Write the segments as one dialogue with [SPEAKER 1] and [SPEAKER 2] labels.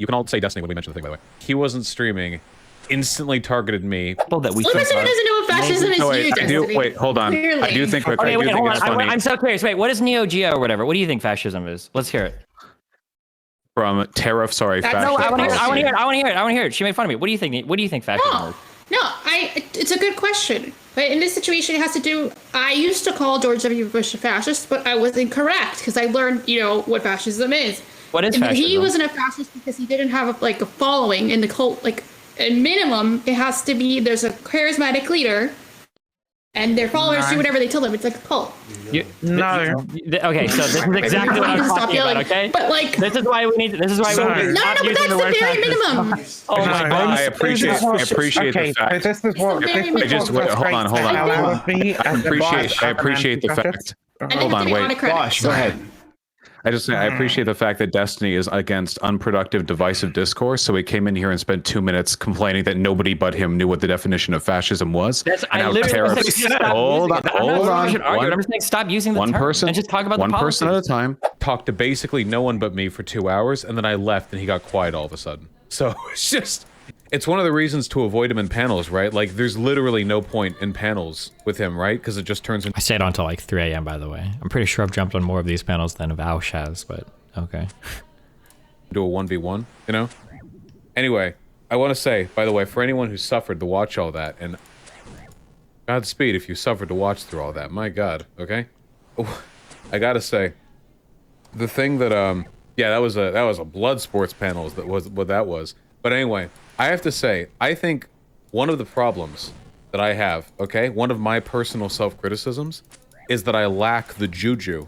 [SPEAKER 1] You can all say Destiny when we mention the thing, by the way. He wasn't streaming, instantly targeted me.
[SPEAKER 2] That we
[SPEAKER 3] What person who doesn't know what fascism is you, Destiny?
[SPEAKER 1] Wait, hold on.
[SPEAKER 3] Clearly.
[SPEAKER 1] I do think it's funny.
[SPEAKER 2] I'm so curious. Wait, what is Neo Geo or whatever? What do you think fascism is? Let's hear it.
[SPEAKER 1] From Tariff, sorry,
[SPEAKER 3] That's
[SPEAKER 1] fascism.
[SPEAKER 3] no,
[SPEAKER 2] I want to hear it. She made fun of me. What do you think? What do you think fascism is?
[SPEAKER 3] No, it's a good question. But in this situation, it has to do. I used to call George W. Bush a fascist, but I was incorrect because I learned, what fascism is.
[SPEAKER 2] What is fascism?
[SPEAKER 3] He wasn't a fascist because he didn't have a following in the cult. Like, at minimum, it has to be there's a charismatic leader, and their followers do whatever they tell them. It's like a cult.
[SPEAKER 2] No. Okay, so this is exactly what I'm talking about. Okay,
[SPEAKER 3] but
[SPEAKER 2] this is why we need. This is why we need.
[SPEAKER 3] No, but that's the very minimum.
[SPEAKER 1] Oh my God! I appreciate the fact.
[SPEAKER 4] This is what.
[SPEAKER 1] Hold on. I appreciate the fact. Hold on, wait.
[SPEAKER 4] Vaush, go ahead.
[SPEAKER 1] I appreciate the fact that Destiny is against unproductive, divisive discourse. So he came in here and spent 2 minutes complaining that nobody but him knew what the definition of fascism was.
[SPEAKER 2] I literally
[SPEAKER 1] hold on.
[SPEAKER 2] I'm just saying, stop using the term and just talk about the
[SPEAKER 1] one
[SPEAKER 2] policies.
[SPEAKER 1] person at a time. Talked to basically no one but me for 2 hours, and then I left, and he got quiet all of a sudden. So it's one of the reasons to avoid him in panels, right? Like, there's literally no point in panels with him, right? Because it just turns into...
[SPEAKER 5] I stayed on until like 3 a.m., by the way. I'm pretty sure I've jumped on more of these panels than Vaush has, but okay.
[SPEAKER 1] Do a 1v1, Anyway, I want to say, by the way, for anyone who suffered to watch all that, and Godspeed if you suffered to watch through all that, my God, okay? Oh, I gotta say, the thing that, yeah, that was a blood sports panel, that was what that was. But anyway, I have to say, I think one of the problems that I have, one of my personal self-criticisms, is that I lack the juju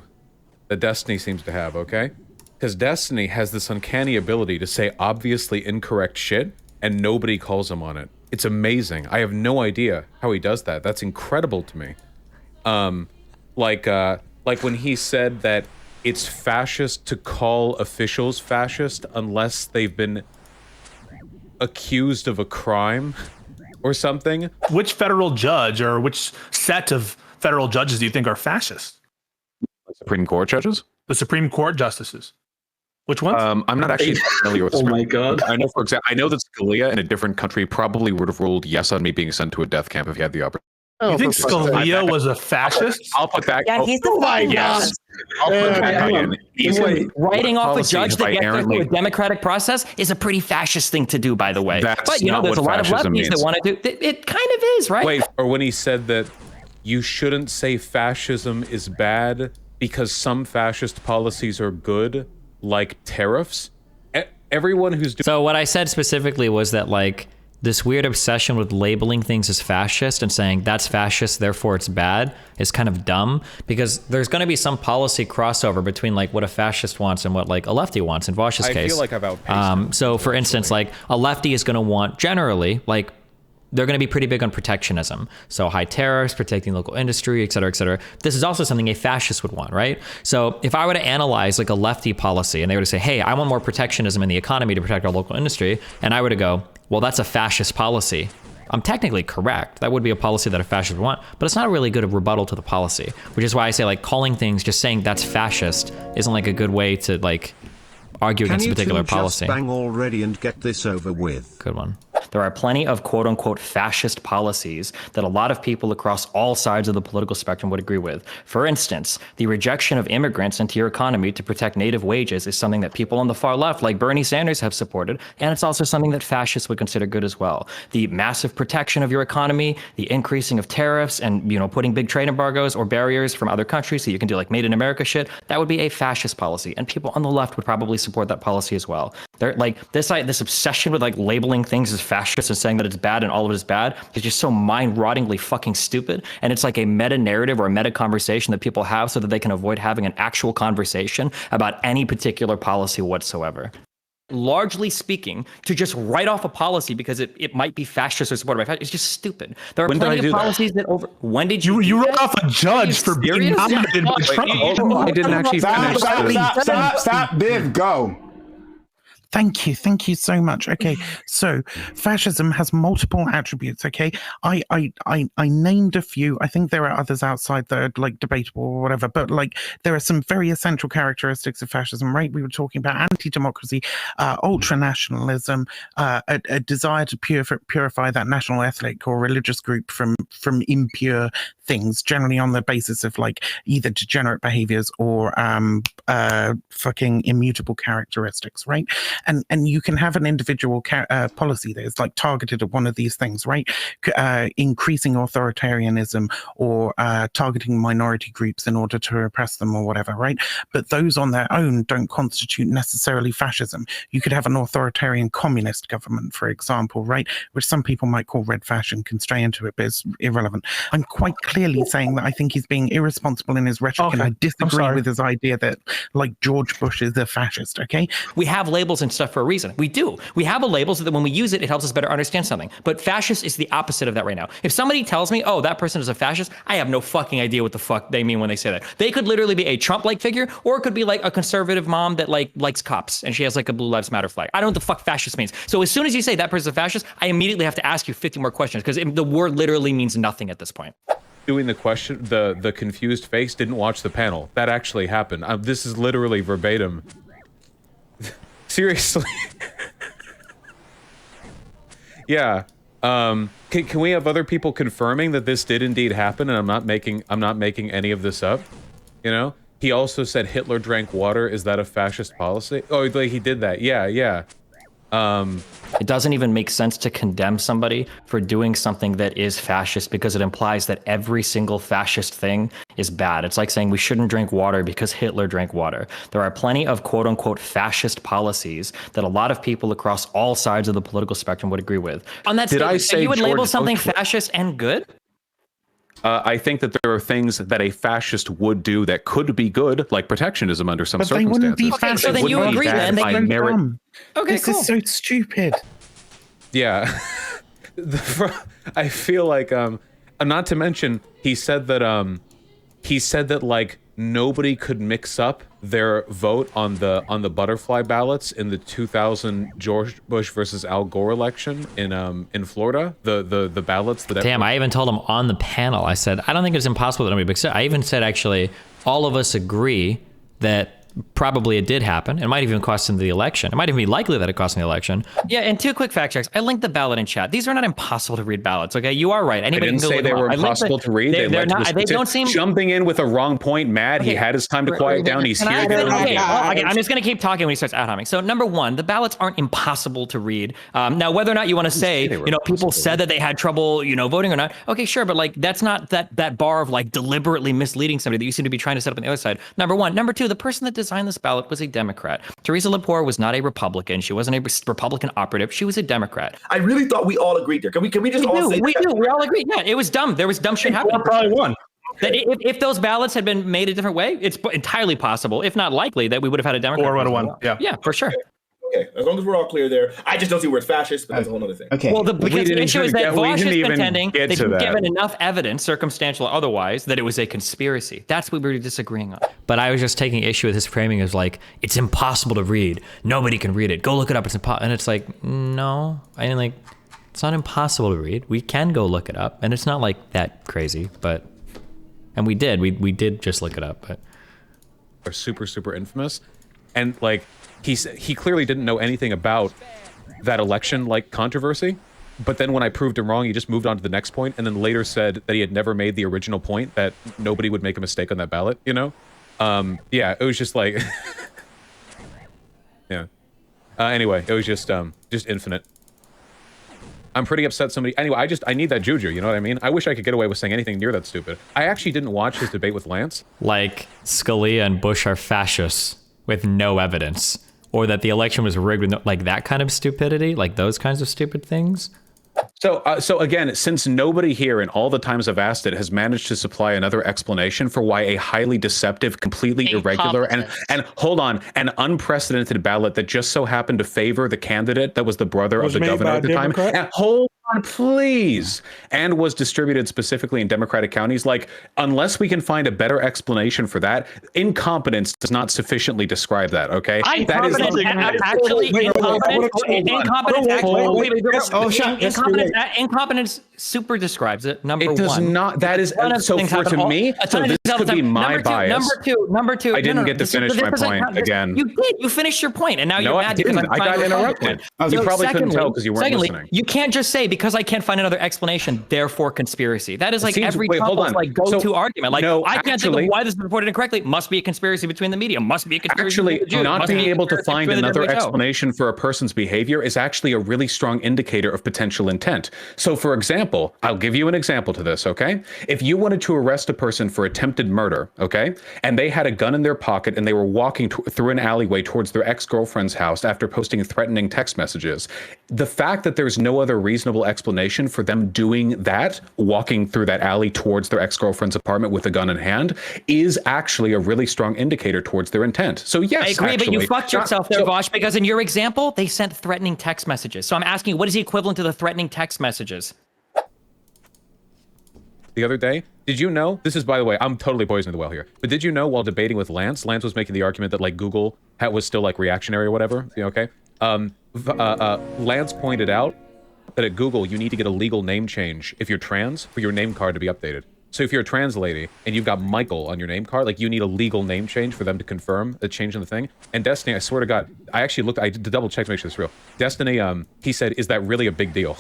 [SPEAKER 1] that Destiny seems to have, Because Destiny has this uncanny ability to say obviously incorrect shit, and nobody calls him on it. It's amazing. I have no idea how he does that. That's incredible to me. Like when he said that it's fascist to call officials fascist unless they've been accused of a crime or something.
[SPEAKER 6] Which federal judge or which set of federal judges do you think are fascist?
[SPEAKER 1] Supreme Court judges?
[SPEAKER 6] The Supreme Court justices. Which ones?
[SPEAKER 1] I'm not actually familiar with.
[SPEAKER 7] Oh my God!
[SPEAKER 1] I know, for example, I know that Scalia in a different country probably would have ruled yes on me being sent to a death camp if he had the opportunity.
[SPEAKER 6] You think Scalia was a fascist?
[SPEAKER 1] I'll put that.
[SPEAKER 2] Yeah, he's the fucking
[SPEAKER 1] yes. I'll put that in.
[SPEAKER 2] He's writing off a judge that gets through a democratic process is a pretty fascist thing to do, by the way.
[SPEAKER 1] That's
[SPEAKER 2] but there's a lot of lefties that want to do. It kind of is, right?
[SPEAKER 1] Wait, or when he said that you shouldn't say fascism is bad because some fascist policies are good, like tariffs. Everyone who's doing.
[SPEAKER 5] So what I said specifically was that like this weird obsession with labeling things as fascist and saying that's fascist, therefore it's bad, is kind of dumb, because there's going to be some policy crossover between like what a fascist wants and what like a lefty wants in Vaush's case.
[SPEAKER 1] I feel like I've outpaced
[SPEAKER 5] so for instance, like a lefty is going to want generally like they're going to be pretty big on protectionism. So high tariffs, protecting local industry, et cetera, et cetera. This is also something a fascist would want, right? So if I were to analyze like a lefty policy and they were to say, hey, I want more protectionism in the economy to protect our local industry, and I were to go, well, that's a fascist policy. I'm technically correct. That would be a policy that a fascist would want, but it's not really good a rebuttal to the policy, which is why I say like calling things, just saying that's fascist isn't like a good way to like argue against a particular policy.
[SPEAKER 8] Can you two just bang already and get this over with?
[SPEAKER 5] Good one.
[SPEAKER 2] There are plenty of quote unquote fascist policies that a lot of people across all sides of the political spectrum would agree with. For instance, the rejection of immigrants into your economy to protect native wages is something that people on the far left, like Bernie Sanders, have supported, and it's also something that fascists would consider good as well. The massive protection of your economy, the increasing of tariffs, and putting big trade embargoes or barriers from other countries so you can do like made in America shit, that would be a fascist policy, and people on the left would probably support that policy as well. They're like this obsession with like labeling things as fascist and saying that it's bad and all of it is bad is just so mind-rottingly fucking stupid. And it's like a meta narrative or a meta conversation that people have so that they can avoid having an actual conversation about any particular policy whatsoever. Largely speaking, to just write off a policy because it might be fascist or supported by fascists, it's just stupid. There are plenty of policies that over. When did you
[SPEAKER 6] wrote off a judge for being nominated by Trump?
[SPEAKER 1] I didn't actually finish.
[SPEAKER 4] Stop, Biv, go. Thank you so much. Okay, so fascism has multiple attributes. Okay, I named a few. I think there are others outside that are like debatable or whatever, but like there are some very essential characteristics of fascism. Right? We were talking about anti-democracy, ultra-nationalism, a desire to purify that national ethnic or religious group from impure things, generally on the basis of like either degenerate behaviors or fucking immutable characteristics, right? And you can have an individual policy that is like targeted at one of these things, right? Increasing authoritarianism or targeting minority groups in order to repress them or whatever, right? But those on their own don't constitute necessarily fascism. You could have an authoritarian communist government, for example, right? Which some people might call red fashion, can stray into it, but it's irrelevant. I'm quite clearly saying that I think he's being irresponsible in his rhetoric, and I disagree with his idea that like George Bush is a fascist, okay?
[SPEAKER 5] We have labels and stuff for a reason. We do. We have a label so that when we use it, it helps us better understand something. But fascist is the opposite of that right now. If somebody tells me, oh, that person is a fascist, I have no fucking idea what the fuck they mean when they say that. They could literally be a Trump-like figure, or it could be like a conservative mom that like likes cops and she has like a Blue Lives Matter flag. I don't know what the fuck fascist means. So as soon as you say that person's a fascist, I immediately have to ask you 50 more questions because the word literally means nothing at this point.
[SPEAKER 1] Doing the question, the confused face, didn't watch the panel. That actually happened. This is literally verbatim. Seriously. Yeah. Can we have other people confirming that this did indeed happen and I'm not making any of this up? You know? He also said Hitler drank water. Is that a fascist policy? Oh, like he did that. Yeah.
[SPEAKER 2] It doesn't even make sense to condemn somebody for doing something that is fascist because it implies that every single fascist thing is bad. It's like saying we shouldn't drink water because Hitler drank water. There are plenty of quote unquote fascist policies that a lot of people across all sides of the political spectrum would agree with. On that statement, you would label something fascist and good?
[SPEAKER 1] I think that there are things that a fascist would do that could be good, like protectionism under some
[SPEAKER 4] But they
[SPEAKER 1] circumstances.
[SPEAKER 4] wouldn't be fascist.
[SPEAKER 5] so then you agree then.
[SPEAKER 1] By merit.
[SPEAKER 5] Okay,
[SPEAKER 4] this is so stupid.
[SPEAKER 1] Yeah. I feel like not to mention he said that like nobody could mix up their vote on the butterfly ballots in the 2000 George Bush versus Al Gore election in Florida. The ballots that
[SPEAKER 5] Damn, I even told him on the panel, I said, I don't think it's impossible that nobody mixed it. I even said, actually, all of us agree that probably it did happen. It might even cost him the election. It might even be likely that it cost him the election. Yeah, and two quick fact checks. I linked the ballot in chat. These are not impossible to read ballots, okay? You are right. Anybody
[SPEAKER 1] I didn't
[SPEAKER 5] can go
[SPEAKER 1] say
[SPEAKER 5] look
[SPEAKER 1] they
[SPEAKER 5] them
[SPEAKER 1] were
[SPEAKER 5] up.
[SPEAKER 1] impossible to read.
[SPEAKER 5] They're not. They don't seem...
[SPEAKER 1] Jumping in with a wrong point, mad. Okay. He had his time to quiet down. He's here.
[SPEAKER 5] Okay, I'm just going to keep talking when he starts ad-homing. So number one, the ballots aren't impossible to read. Now, whether or not you want to say, people said that they had trouble, voting or not. Okay, sure. But like, that's not that bar of like deliberately misleading somebody that you seem to be trying to set up on the other side. Number one. Number two, the person that designed this ballot was a Democrat. Teresa Lepore was not a Republican. She wasn't a Republican operative. She was a Democrat.
[SPEAKER 7] I really thought we all agreed there. Can we just all say
[SPEAKER 5] we do. We all agreed. Yeah, it was dumb. There was dumb shit happening.
[SPEAKER 6] Probably won.
[SPEAKER 5] That if those ballots had been made a different way, it's entirely possible, if not likely, that we would have had a Democrat.
[SPEAKER 6] Or would have won.
[SPEAKER 5] Yeah, for sure.
[SPEAKER 7] Okay, as long as we're all clear there. I just don't see where it's fascist, but that's a whole other thing.
[SPEAKER 9] Okay.
[SPEAKER 5] Well, because the issue is that Vaush is contending
[SPEAKER 1] that
[SPEAKER 5] they've given enough evidence, circumstantial or otherwise, that it was a conspiracy. That's what we were disagreeing on. But I was just taking issue with his framing as like, it's impossible to read. Nobody can read it. Go look it up. It's impossible. And it's like, no. I mean, like, it's not impossible to read. We can go look it up. And it's not like that crazy, but... And we did. We did just look it up, but...
[SPEAKER 1] Are super, super infamous. And, like... He clearly didn't know anything about that election like controversy, but then when I proved him wrong, he just moved on to the next point, and then later said that he had never made the original point that nobody would make a mistake on that ballot. Yeah, it was just like, yeah. Anyway, it was just infinite. I'm pretty upset somebody. Anyway, I need that juju. You know what I mean? I wish I could get away with saying anything near that stupid. I actually didn't watch his debate with Lance.
[SPEAKER 5] Like Scalia and Bush are fascists with no evidence. Or that the election was rigged with no, like that kind of stupidity, like those kinds of stupid things.
[SPEAKER 1] So again, since nobody here in all the times I've asked it has managed to supply another explanation for why a highly deceptive, completely irregular, and hold on, an unprecedented ballot that just so happened to favor the candidate that was the brother of the governor at the time. please, and was distributed specifically in Democratic counties. Like, unless we can find a better explanation for that, incompetence does not sufficiently describe that. Okay, that is
[SPEAKER 5] incompetence super describes it. Number
[SPEAKER 1] it does
[SPEAKER 5] one,
[SPEAKER 1] not. That is so to me. So this could be my bias.
[SPEAKER 5] Number two.
[SPEAKER 1] I didn't get to finish my point again.
[SPEAKER 5] You did. You finished your point, and now you're mad because
[SPEAKER 1] I got interrupted. You probably couldn't tell because you weren't listening.
[SPEAKER 5] You can't just say because I can't find another explanation, therefore conspiracy. That is like every Trump's like go-to argument. Like, no, I can't think of why this is reported incorrectly. Must be a conspiracy between the media. Must be a conspiracy.
[SPEAKER 1] Actually, not being able to find another explanation for a person's behavior is actually a really strong indicator of potential intent. So, for example, I'll give you an example to this, okay? If you wanted to arrest a person for attempted murder, okay, and they had a gun in their pocket and they were walking through an alleyway towards their ex-girlfriend's house after posting threatening text messages, the fact that there's no other reasonable explanation for them doing that, walking through that alley towards their ex-girlfriend's apartment with a gun in hand, is actually a really strong indicator towards their intent. So yes,
[SPEAKER 5] I agree, but you fucked yourself there, Vaush, because in your example, they sent threatening text messages. So I'm asking you, what is the equivalent to the threatening text messages?
[SPEAKER 1] The other day, did you know, this is, by the way, I'm totally poisoning the well here, but did you know while debating with Lance was making the argument that like Google was still like reactionary or whatever, okay? Lance pointed out that at Google, you need to get a legal name change if you're trans for your name card to be updated. So if you're a trans lady and you've got Michael on your name card, like you need a legal name change for them to confirm a change in the thing. And Destiny, I swear to God, I did double check to make sure it's real. Destiny, he said, is that really a big deal?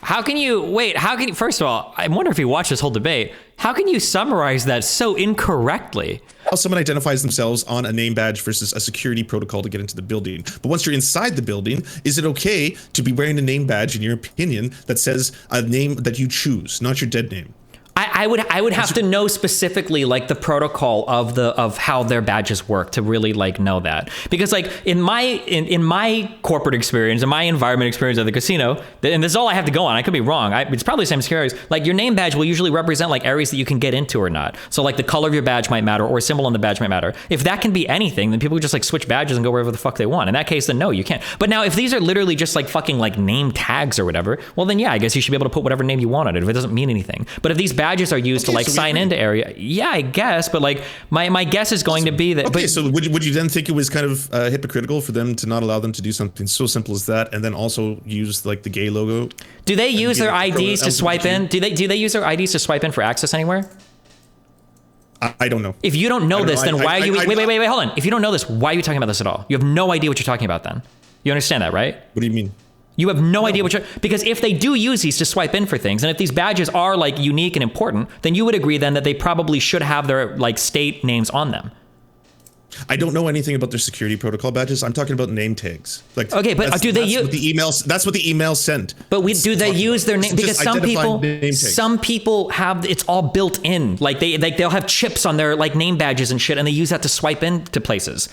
[SPEAKER 5] First of all, I wonder if you watched this whole debate, how can you summarize that so incorrectly?
[SPEAKER 9] How someone identifies themselves on a name badge versus a security protocol to get into the building. But once you're inside the building, is it okay to be wearing a name badge, in your opinion, that says a name that you choose, not your dead name?
[SPEAKER 5] I would have to know specifically like the protocol of how their badges work to really like know that, because like in my corporate experience, in my environment experience at the casino, and this is all I have to go on, I could be wrong, it's probably the same as carriers, like your name badge will usually represent like areas that you can get into or not. So like the color of your badge might matter, or a symbol on the badge might matter. If that can be anything, then people just like switch badges and go wherever the fuck they want. In that case, then no, you can't. But now if these are literally just like fucking like name tags or whatever, well then yeah, I guess you should be able to put whatever name you want on it if it doesn't mean anything. But if these badges are used to like sign into area, yeah, I guess, but like my guess is going to be that.
[SPEAKER 9] Okay, so would you then think it was kind of hypocritical for them to not allow them to do something so simple as that, and then also use like the gay logo?
[SPEAKER 5] Do they use their IDs to swipe in? Do they use their IDs to swipe in for access anywhere?
[SPEAKER 9] I don't know.
[SPEAKER 5] If you don't know this, then why are you? Wait, hold on. If you don't know this, why are you talking about this at all? You have no idea what you're talking about. Then you understand that, right?
[SPEAKER 9] What do you mean?
[SPEAKER 5] You have no idea because if they do use these to swipe in for things, and if these badges are like unique and important, then you would agree then that they probably should have their like state names on them.
[SPEAKER 9] I don't know anything about their security protocol badges. I'm talking about name tags. Like,
[SPEAKER 5] okay, but do they use
[SPEAKER 9] the emails? That's what the email sent.
[SPEAKER 5] But do they use their name? Because some people have it's all built in. Like they'll have chips on their like name badges and shit, and they use that to swipe into places.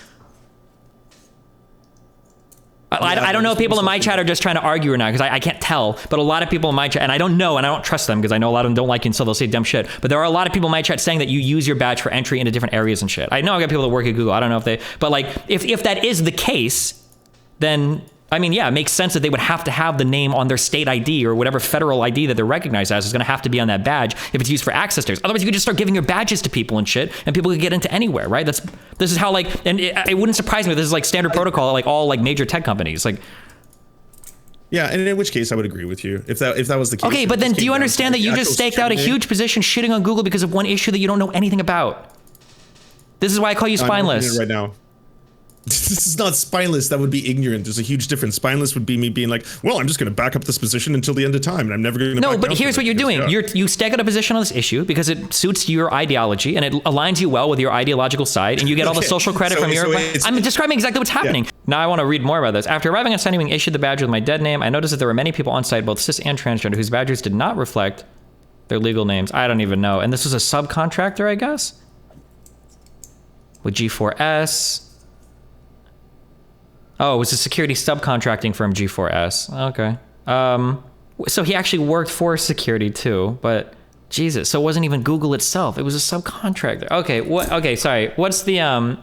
[SPEAKER 5] I don't know if people in my chat are just trying to argue or not, because I can't tell, but a lot of people in my chat, and I don't know, and I don't trust them, because I know a lot of them don't like you, and so they'll say dumb shit, but there are a lot of people in my chat saying that you use your badge for entry into different areas and shit. I know I've got people that work at Google, I don't know if they, but like, if that is the case, then, I mean, yeah, it makes sense that they would have to have the name on their state ID or whatever federal ID that they're recognized as is going to have to be on that badge if it's used for access to. Otherwise, you could just start giving your badges to people and shit, and people could get into anywhere, right? This is how like, and it wouldn't surprise me if this is like standard protocol at like all like major tech companies, like.
[SPEAKER 9] Yeah, and in which case I would agree with you if that was the case.
[SPEAKER 5] Okay, but then do you understand that you just staked out a huge position shitting on Google because of one issue that you don't know anything about? This is why I call you spineless.
[SPEAKER 9] Right now. This is not spineless. That would be ignorant. There's a huge difference. Spineless would be me being like, well, I'm just going to back up this position until the end of time, and I'm never going to.
[SPEAKER 5] No, but here's what you're doing. You stake out a position on this issue because it suits your ideology and it aligns you well with your ideological side, and you get all the social credit from your. I'm describing exactly what's happening. Yeah. Now I want to read more about this. After arriving on site, being issued the badge with my dead name, I noticed that there were many people on site, both cis and transgender, whose badges did not reflect their legal names. I don't even know. And this was a subcontractor, I guess, with G4S. Oh, it was a security subcontracting firm, G4S. Okay. So he actually worked for security too, but Jesus, so it wasn't even Google itself. It was a subcontractor. Okay, okay, sorry. What's the,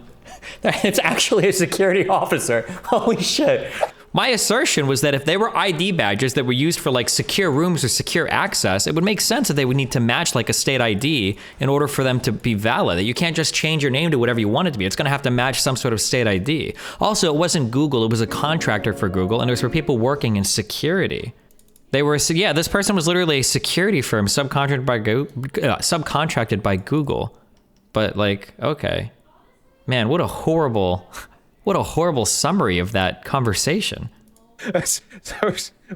[SPEAKER 5] it's actually a security officer. Holy shit. My assertion was that if they were ID badges that were used for like secure rooms or secure access, it would make sense that they would need to match like a state ID in order for them to be valid. That you can't just change your name to whatever you want it to be. It's going to have to match some sort of state ID. Also, it wasn't Google. It was a contractor for Google, and it was for people working in security. They were, yeah, this person was literally a security firm subcontracted by Google. But like, okay. Man, what a horrible summary of that conversation.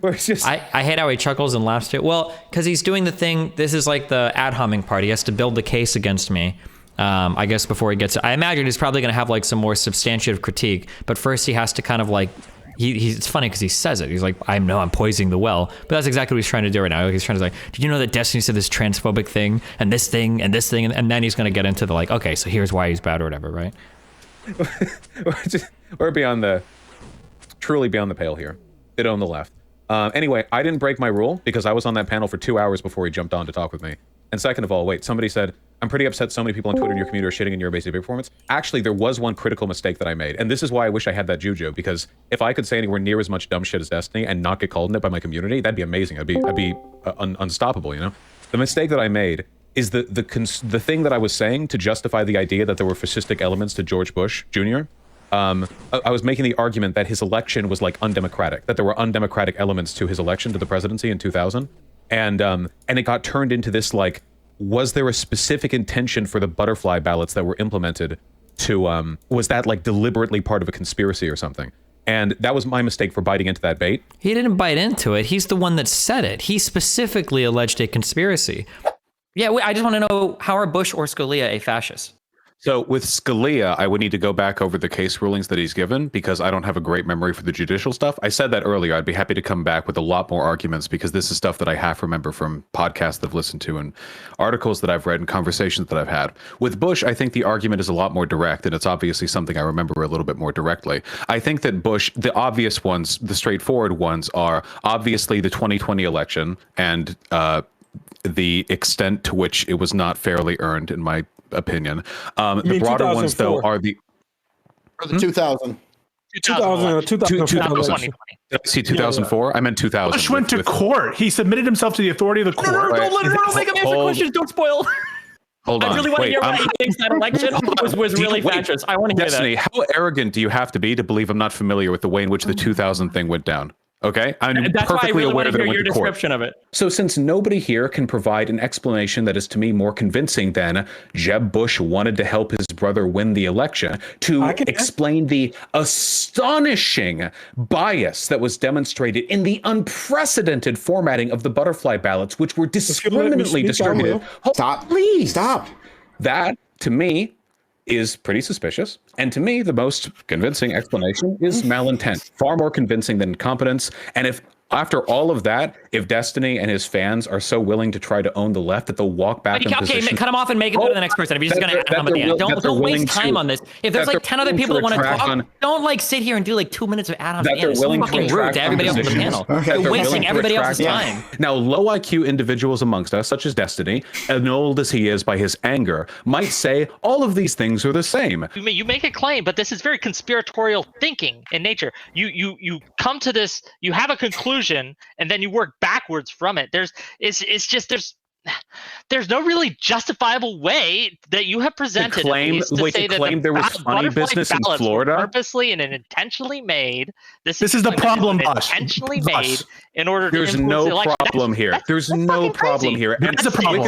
[SPEAKER 1] We're just...
[SPEAKER 5] I hate how he chuckles and laughs too. Well, because he's doing the thing, this is like the ad homing part. He has to build the case against me, I guess, before he gets it. I imagine he's probably going to have like some more substantive critique, but first he has to kind of like, it's funny because he says it. He's like, I'm poisoning the well. But that's exactly what he's trying to do right now. He's trying to like, did you know that Destiny said this transphobic thing and this thing and this thing? And then he's going to get into the like, okay, so here's why he's bad or whatever, right?
[SPEAKER 1] We're truly beyond the pale here. Ditto on the left. Anyway, I didn't break my rule because I was on that panel for 2 hours before he jumped on to talk with me. And second of all, wait, somebody said, I'm pretty upset so many people on Twitter in your community are shitting in your basic performance. Actually, there was one critical mistake that I made. And this is why I wish I had that juju, because if I could say anywhere near as much dumb shit as Destiny and not get called on it by my community, that'd be amazing. I'd be unstoppable, you know? The mistake that I made is the thing that I was saying to justify the idea that there were fascistic elements to George Bush Jr. I was making the argument that his election was like undemocratic, that there were undemocratic elements to his election to the presidency in 2000. And it got turned into this like, was there a specific intention for the butterfly ballots that were implemented to, was that like deliberately part of a conspiracy or something? And that was my mistake for biting into that bait.
[SPEAKER 5] He didn't bite into it. He's the one that said it. He specifically alleged a conspiracy. Yeah, I just want to know, how are Bush or Scalia a fascist?
[SPEAKER 1] So with Scalia, I would need to go back over the case rulings that he's given because I don't have a great memory for the judicial stuff. I said that earlier. I'd be happy to come back with a lot more arguments because this is stuff that I half remember from podcasts that I've listened to and articles that I've read and conversations that I've had. With Bush, I think the argument is a lot more direct, and it's obviously something I remember a little bit more directly. I think that Bush, the obvious ones, the straightforward ones are obviously the 2020 election and the extent to which it was not fairly earned, in my opinion. The broader ones, though, are the...
[SPEAKER 10] Or the 2000.
[SPEAKER 1] 2020. Did I see 2004? Yeah. I meant 2000.
[SPEAKER 6] Bush went to court. He submitted himself to the authority of the court.
[SPEAKER 5] No, don't make him answer questions. Don't spoil.
[SPEAKER 1] Hold on.
[SPEAKER 5] I really want to hear why he thinks that election was really fascist. I want to hear
[SPEAKER 1] Destiny,
[SPEAKER 5] that.
[SPEAKER 1] how arrogant do you have to be to believe I'm not familiar with the way in which the 2000 thing went down? Okay, I'm perfectly aware that it went to court.
[SPEAKER 5] Description of it.
[SPEAKER 1] So since nobody here can provide an explanation that is to me more convincing than Jeb Bush wanted to help his brother win the election to explain the astonishing bias that was demonstrated in the unprecedented formatting of the butterfly ballots, which were discriminately distributed.
[SPEAKER 10] Stop. Please stop.
[SPEAKER 1] That, to me, is pretty suspicious. And to me, the most convincing explanation is malintent. Far more convincing than incompetence. And if, after all of that, if Destiny and his fans are so willing to try to own the left that they'll walk back in position...
[SPEAKER 5] Okay, cut him off and make it go to the next person. If you're just going to add him at the end. Don't waste time on this. If there's like 10 other people that want to talk, don't like sit here and do like 2 minutes of add-ons at the end. It's fucking rude to everybody else on the panel. You're wasting everybody else's time.
[SPEAKER 1] Now, low IQ individuals amongst us, such as Destiny, annoyed as he is by his anger, might say all of these things are the same.
[SPEAKER 11] You make a claim, but this is very conspiratorial thinking in nature. You come to this, you have a conclusion, and then you work backwards from it. There's no really justifiable way that you have presented
[SPEAKER 1] to claim there was funny business in Florida,
[SPEAKER 11] purposely and intentionally made. This
[SPEAKER 6] is the problem, Vaush.
[SPEAKER 11] Intentionally made in order to
[SPEAKER 1] There's no problem here. There's no problem here.
[SPEAKER 6] That's a problem.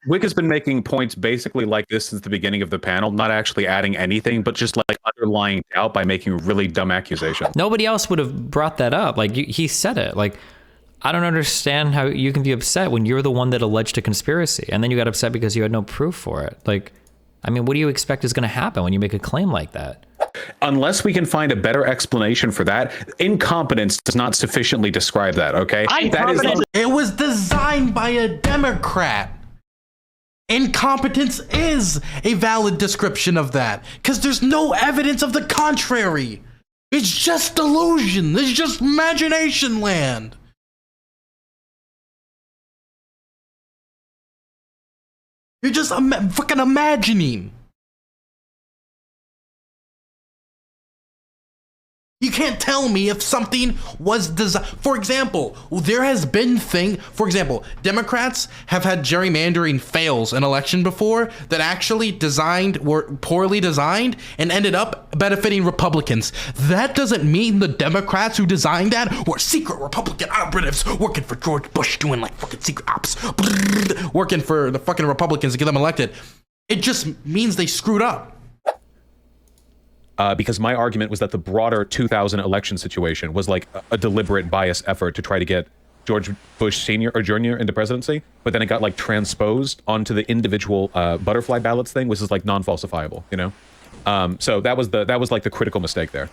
[SPEAKER 1] Wick has been making points basically like this since the beginning of the panel, not actually adding anything, but just like underlying doubt by making really dumb accusations.
[SPEAKER 5] Nobody else would have brought that up. Like he said it. Like, I don't understand how you can be upset when you're the one that alleged a conspiracy, and then you got upset because you had no proof for it. Like, I mean, what do you expect is going to happen when you make a claim like that?
[SPEAKER 1] Unless we can find a better explanation for that, incompetence does not sufficiently describe that, okay?
[SPEAKER 12] It was designed by a Democrat. Incompetence is a valid description of that, because there's no evidence of the contrary. It's just delusion. It's just imagination land. You're just fucking imagining. You can't tell me if something was designed. For example, there has been Democrats have had gerrymandering fails an election before that actually were poorly designed and ended up benefiting Republicans. That doesn't mean the Democrats who designed that were secret Republican operatives working for George Bush, doing like fucking secret ops, working for the fucking Republicans to get them elected. It just means they screwed up.
[SPEAKER 1] Because my argument was that the broader 2000 election situation was like a deliberate bias effort to try to get George Bush Sr. or Jr. into presidency, but then it got like transposed onto the individual butterfly ballots thing, which is like non-falsifiable, you know? So that was like the critical mistake there.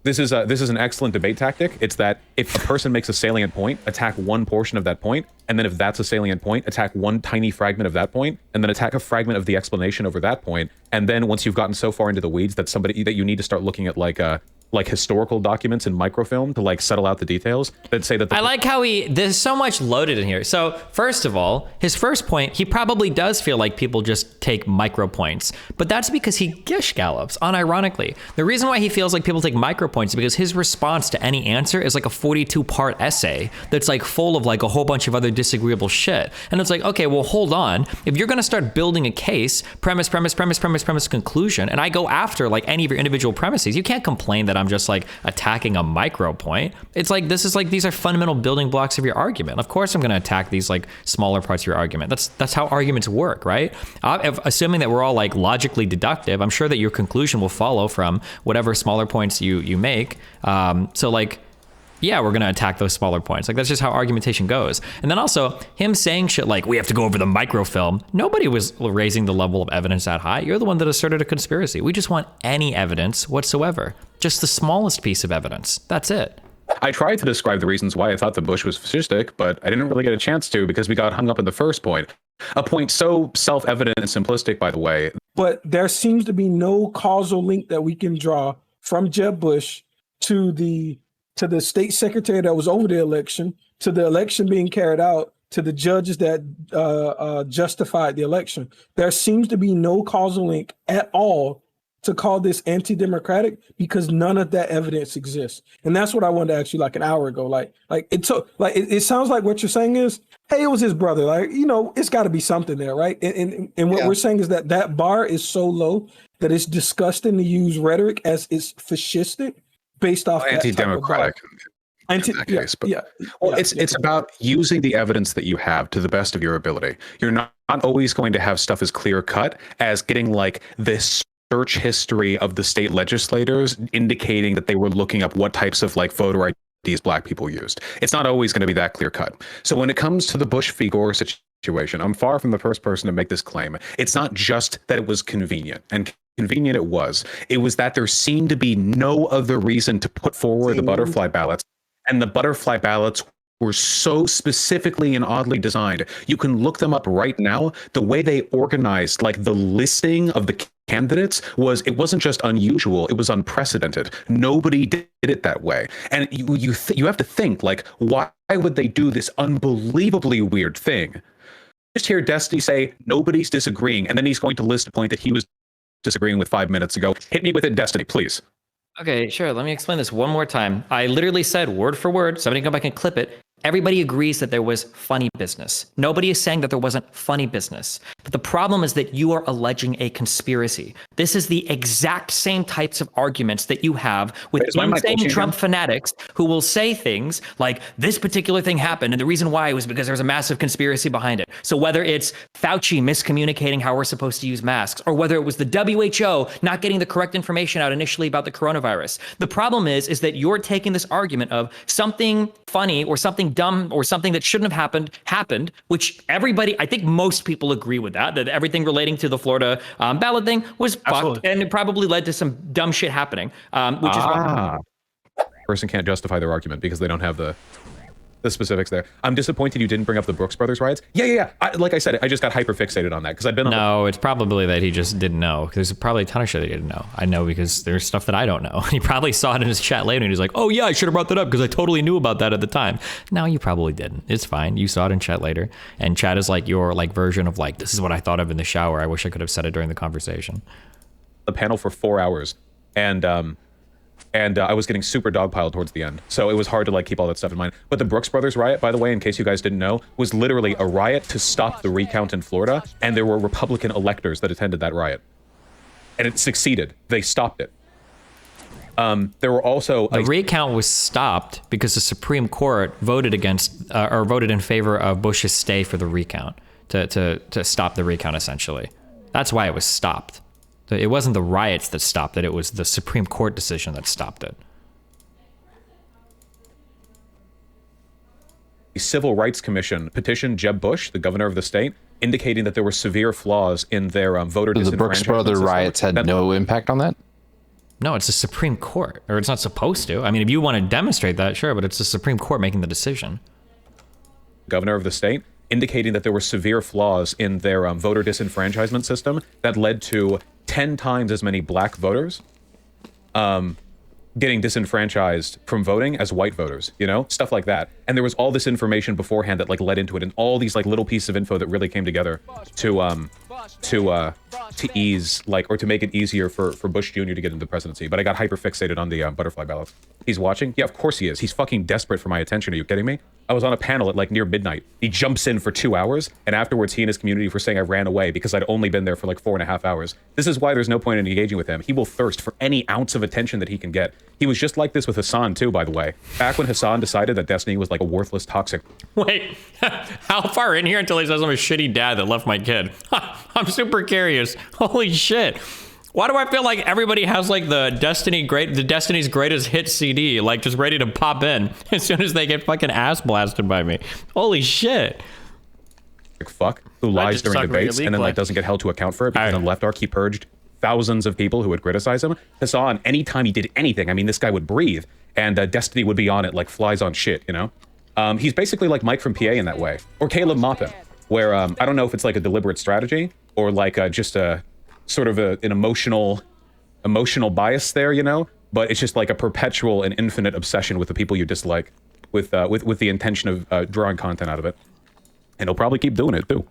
[SPEAKER 1] This is an excellent debate tactic. It's that if a person makes a salient point, attack one portion of that point, and then if that's a salient point, attack one tiny fragment of that point, and then attack a fragment of the explanation over that point. And then once you've gotten so far into the weeds that you need to start looking at like historical documents in microfilm to like settle out the details that say that
[SPEAKER 5] I like how there's so much loaded in here. So first of all, his first point, he probably does feel like people just take micro points, but that's because he gish gallops, unironically. The reason why he feels like people take micro points is because his response to any answer is like a 42-part essay that's like full of like a whole bunch of other disagreeable shit. And it's like, okay, well, hold on. If you're gonna start building a case, premise, conclusion, and I go after like any of your individual premises, you can't complain that I'm just like attacking a micro point. It's like, these are fundamental building blocks of your argument. Of course I'm going to attack these like smaller parts of your argument. That's how arguments work, right? Assuming that we're all like logically deductive, I'm sure that your conclusion will follow from whatever smaller points you make. So like, yeah, we're going to attack those smaller points. Like, that's just how argumentation goes. And then also, him saying shit like, we have to go over the microfilm. Nobody was raising the level of evidence that high. You're the one that asserted a conspiracy. We just want any evidence whatsoever. Just the smallest piece of evidence. That's it.
[SPEAKER 1] I tried to describe the reasons why I thought the Bush was fascistic, but I didn't really get a chance to because we got hung up in the first point. A point so self-evident and simplistic, by the way.
[SPEAKER 13] But there seems to be no causal link that we can draw from Jeb Bush to the state secretary that was over the election, to the election being carried out, to the judges that justified the election. There seems to be no causal link at all to call this anti-democratic because none of that evidence exists. And that's what I wanted to ask you like an hour ago. It sounds like what you're saying is, hey, it was his brother. Like, you know, it's got to be something there, right? And what we're saying is that bar is so low that it's disgusting to use rhetoric as it's fascistic based off
[SPEAKER 1] anti-democratic. It's about using the evidence that you have to the best of your ability. You're not always going to have stuff as clear cut as getting like this search history of the state legislators indicating that they were looking up what types of like voter IDs black people used. It's not always going to be that clear cut. So when it comes to the Bush v. Gore situation, I'm far from the first person to make this claim. It's not just that it was convenient, and convenient it was that there seemed to be no other reason to put forward the butterfly ballots, and the butterfly ballots were so specifically and oddly designed. You can look them up right now. The way they organized like the listing of the candidates wasn't just unusual, it was unprecedented. Nobody did it that way. And you have to think like, why would they do this unbelievably weird thing? Just hear Destiny say nobody's disagreeing, and then he's going to list a point that he was disagreeing with 5 minutes ago. Hit me with it, Destiny, please.
[SPEAKER 5] Okay, sure. Let me explain this one more time. I literally said word for word. Somebody go back and clip it. Everybody agrees that there was funny business. Nobody is saying that there wasn't funny business. But the problem is that you are alleging a conspiracy. This is the exact same types of arguments that you have with insane Trump fanatics who will say things like, this particular thing happened, and the reason why was because there's a massive conspiracy behind it. So whether it's Fauci miscommunicating how we're supposed to use masks, or whether it was the WHO not getting the correct information out initially about the coronavirus, the problem is that you're taking this argument of something funny or something dumb or something that shouldn't have happened, which everybody, I think most people agree with that everything relating to the Florida ballot thing was fucked, and it probably led to some dumb shit happening, which is why
[SPEAKER 1] person can't justify their argument because they don't have the specifics there. I'm disappointed you didn't bring up the Brooks Brothers riots. Yeah. Like I said, I just got hyper fixated on that because I've been on
[SPEAKER 5] No, it's probably that he just didn't know. There's probably a ton of shit that he didn't know. I know because there's stuff that I don't know. He probably saw it in his chat later and he's like, oh yeah, I should have brought that up because I totally knew about that at the time. No, you probably didn't. It's fine. You saw it in chat later. And chat is like your like version of like, this is what I thought of in the shower. I wish I could have said it during the conversation.
[SPEAKER 1] The panel for 4 hours. And And I was getting super dogpiled towards the end. So it was hard to like keep all that stuff in mind. But the Brooks Brothers riot, by the way, in case you guys didn't know, was literally a riot to stop the recount in Florida. And there were Republican electors that attended that riot. And it succeeded. They stopped it. There were also...
[SPEAKER 5] The recount was stopped because the Supreme Court voted against, or voted in favor of Bush's stay for the recount, to stop the recount, essentially. That's why it was stopped. It wasn't the riots that stopped it, it was the Supreme Court decision that stopped it.
[SPEAKER 1] The Civil Rights Commission petitioned Jeb Bush, the governor of the state, indicating that there were severe flaws in their voter disenfranchisement.
[SPEAKER 14] The Brooks Brother riots had no impact on that?
[SPEAKER 5] No, it's the Supreme Court, or it's not supposed to. I mean, if you want to demonstrate that, sure, but it's the Supreme Court making the decision.
[SPEAKER 1] Governor of the state, indicating that there were severe flaws in their voter disenfranchisement system that led to 10 times as many black voters getting disenfranchised from voting as white voters, you know, stuff like that. And there was all this information beforehand that like led into it, and all these like little pieces of info that really came together to ease, like, or to make it easier for Bush Jr. to get into the presidency. But I got hyper fixated on the butterfly ballots. He's watching? Yeah, of course he is. He's fucking desperate for my attention. Are you kidding me? I was on a panel at like near midnight. He jumps in for 2 hours, and afterwards he and his community were saying I ran away because I'd only been there for like 4.5 hours. This is why there's no point in engaging with him. He will thirst for any ounce of attention that he can get. He was just like this with Hassan too, by the way. Back when Hassan decided that Destiny was like a worthless, toxic...
[SPEAKER 5] Wait, how far in here until he says I'm a shitty dad that left my kid? I'm super curious. Holy shit. Why do I feel like everybody has like the Destiny's greatest hit CD, like just ready to pop in as soon as they get fucking ass blasted by me? Holy shit.
[SPEAKER 1] Fuck, who lies during debates and then like doesn't get held to account for it because on Left Arc he purged thousands of people who would criticize him. Hassan, anytime he did anything, I mean, this guy would breathe, and Destiny would be on it like flies on shit, you know? He's basically like Mike from PA in that way, or Caleb Maupin, where I don't know if it's like a deliberate strategy or like just a sort of an emotional bias there, you know? But it's just like a perpetual and infinite obsession with the people you dislike, with the intention of drawing content out of it. And he'll probably keep doing it too.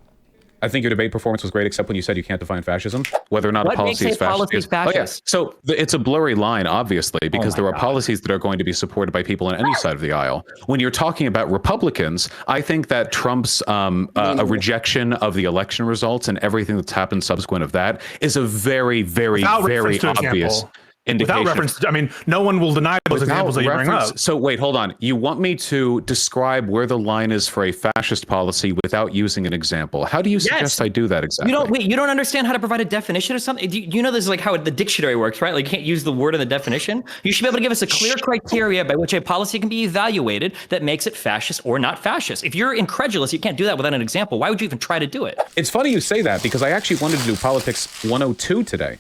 [SPEAKER 1] I think your debate performance was great, except when you said you can't define fascism. Whether or not a policy is fascist. Oh, yeah. So it's a blurry line, obviously, because there are policies that are going to be supported by people on any side of the aisle. When you're talking about Republicans, I think that Trump's a rejection of the election results and everything that's happened subsequent of that is a very, very, very obvious indication.
[SPEAKER 6] Without reference, I mean, no one will deny those examples that you bring up.
[SPEAKER 1] So wait, hold on. You want me to describe where the line is for a fascist policy without using an example? How do you suggest I do that exactly?
[SPEAKER 2] You don't understand how to provide a definition or something? Do you know this is like how the dictionary works, right? Like you can't use the word in the definition. You should be able to give us a clear criteria by which a policy can be evaluated that makes it fascist or not fascist. If you're incredulous, you can't do that without an example. Why would you even try to do it?
[SPEAKER 1] It's funny you say that because I actually wanted to do Politics 102 today.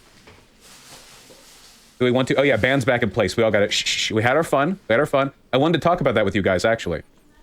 [SPEAKER 1] Do we want to? Oh yeah, ban's back in place. We all got it. Shh. We had our fun. I wanted to talk about that with you guys, actually.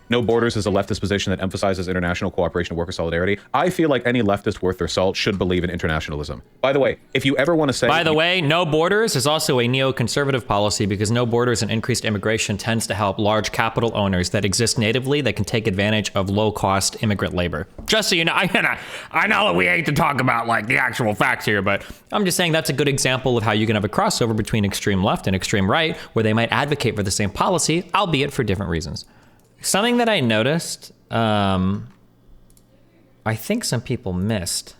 [SPEAKER 1] No borders is a leftist position that emphasizes international cooperation and worker solidarity. I feel like any leftist worth their salt should believe in internationalism. By the way, if you ever want to say...
[SPEAKER 5] By the way, no borders is also a neoconservative policy because no borders and increased immigration tends to help large capital owners that exist natively that can take advantage of low-cost immigrant labor. Just so you know, I know that we hate to talk about like the actual facts here, but I'm just saying that's a good example of how you can have a crossover between extreme left and extreme right, where they might advocate for the same policy, albeit for different reasons. Something that I noticed, I think some people missed.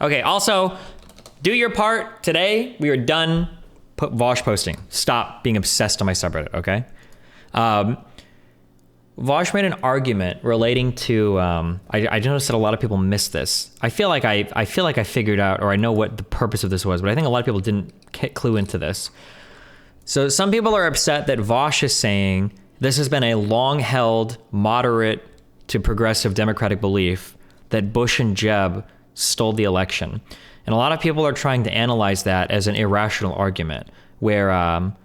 [SPEAKER 5] Okay, also, do your part. Today, we are done Vaush posting. Stop being obsessed on my subreddit, okay? Vaush made an argument relating to, I noticed that a lot of people missed this. I feel like I figured out, or I know what the purpose of this was, but I think a lot of people didn't clue into this. So some people are upset that Vaush is saying this has been a long-held, moderate to progressive Democratic belief that Bush and Jeb stole the election. And a lot of people are trying to analyze that as an irrational argument where oh,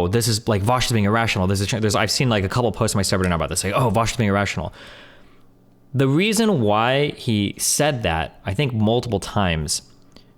[SPEAKER 5] this is like Vaush is being irrational. I've seen like a couple posts on my subreddit now about this, like, oh, Vaush is being irrational. The reason why he said that, I think multiple times,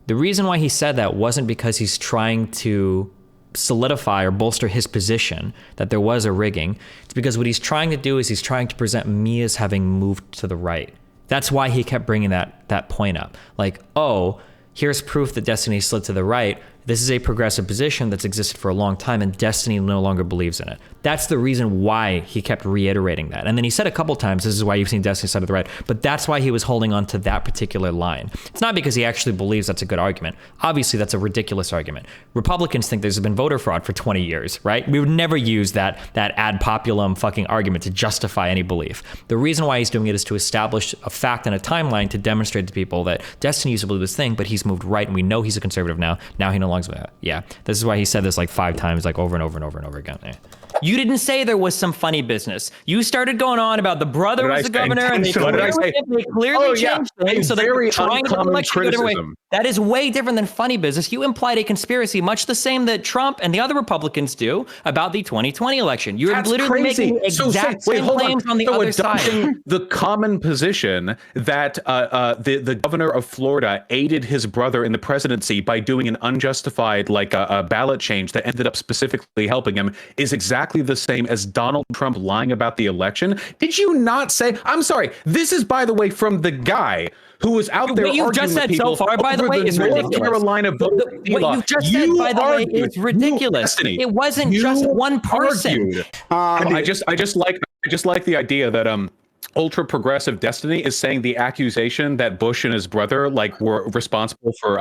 [SPEAKER 5] the reason why he said that wasn't because he's trying to solidify or bolster his position that there was a rigging. It's because what he's trying to do is he's trying to present me as having moved to the right. That's why he kept bringing that point up. Like, oh, here's proof that Destiny slid to the right. this is a progressive position that's existed for a long time, and Destiny no longer believes in it. That's the reason why he kept reiterating that. And then he said a couple times, this is why you've seen Destiny's side of the right, but that's why he was holding on to that particular line. It's not because he actually believes that's a good argument. Obviously, that's a ridiculous argument. Republicans think there's been voter fraud for 20 years, right? We would never use that ad populum fucking argument to justify any belief. The reason why he's doing it is to establish a fact and a timeline to demonstrate to people that Destiny used to believe this thing, but he's moved right, and we know he's a conservative now. Now he no longer, yeah. This is why he said this like 5 times, like over and over and over and over again. Yeah. You didn't say there was some funny business. You started going on about the brother was the governor, and they clearly changed things, so they're trying to election go different way. That is way different than funny business. You implied a conspiracy, much the same that Trump and the other Republicans do about the 2020 election. You're literally making exact same claims on the other side.
[SPEAKER 1] The common position that the governor of Florida aided his brother in the presidency by doing an unjustified, like a ballot change that ended up specifically helping him is exactly the same as Donald Trump lying about the election. Did you not say, I'm sorry, this is, by the way, from the guy who was out there
[SPEAKER 5] what you've just said so far, by the way, is ridiculous.
[SPEAKER 1] Carolina vote
[SPEAKER 5] what you've just said, by the way, is ridiculous. It wasn't just one person.
[SPEAKER 1] I just like the idea that ultra progressive Destiny is saying the accusation that Bush and his brother like were responsible for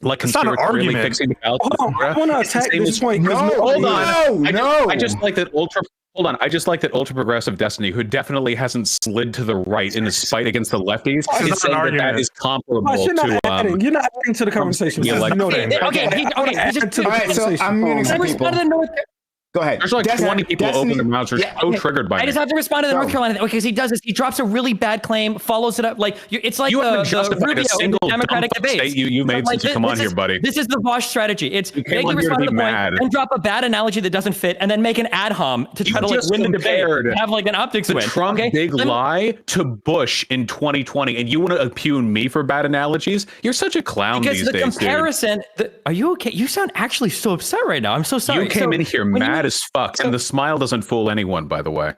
[SPEAKER 1] like conspiratorially fixing the ballot.
[SPEAKER 13] I want to attack this point.
[SPEAKER 1] No, I just like that ultra. Hold on, I just like that ultra progressive Destiny, who definitely hasn't slid to the right in his fight against the lefties, is saying that is comparable to.
[SPEAKER 13] You're not adding to the conversation.
[SPEAKER 1] Yeah, like,
[SPEAKER 5] okay.
[SPEAKER 10] All right, so I'm muting some people. Go ahead.
[SPEAKER 1] There's like 20 people open their mouths. They're so triggered by it.
[SPEAKER 5] I just have to respond to the North Carolina thing. Okay, because he does this. He drops a really bad claim, follows it up. Like, it's like the Rubio Democratic debate.
[SPEAKER 1] You made since you come on here, buddy.
[SPEAKER 5] This is the Vaush strategy. It's vaguely respond to the point and drop a bad analogy that doesn't fit, and then make an ad hom to try to like win the debate and have like an optics win.
[SPEAKER 1] The Trump big lie to Bush in 2020, and you want to impugn me for bad analogies? You're such a clown these days, dude.
[SPEAKER 5] Because the comparison, are you okay? You sound actually so upset right now. I'm so sorry.
[SPEAKER 1] You came in here mad as fuck, and the smile doesn't fool anyone, by the way.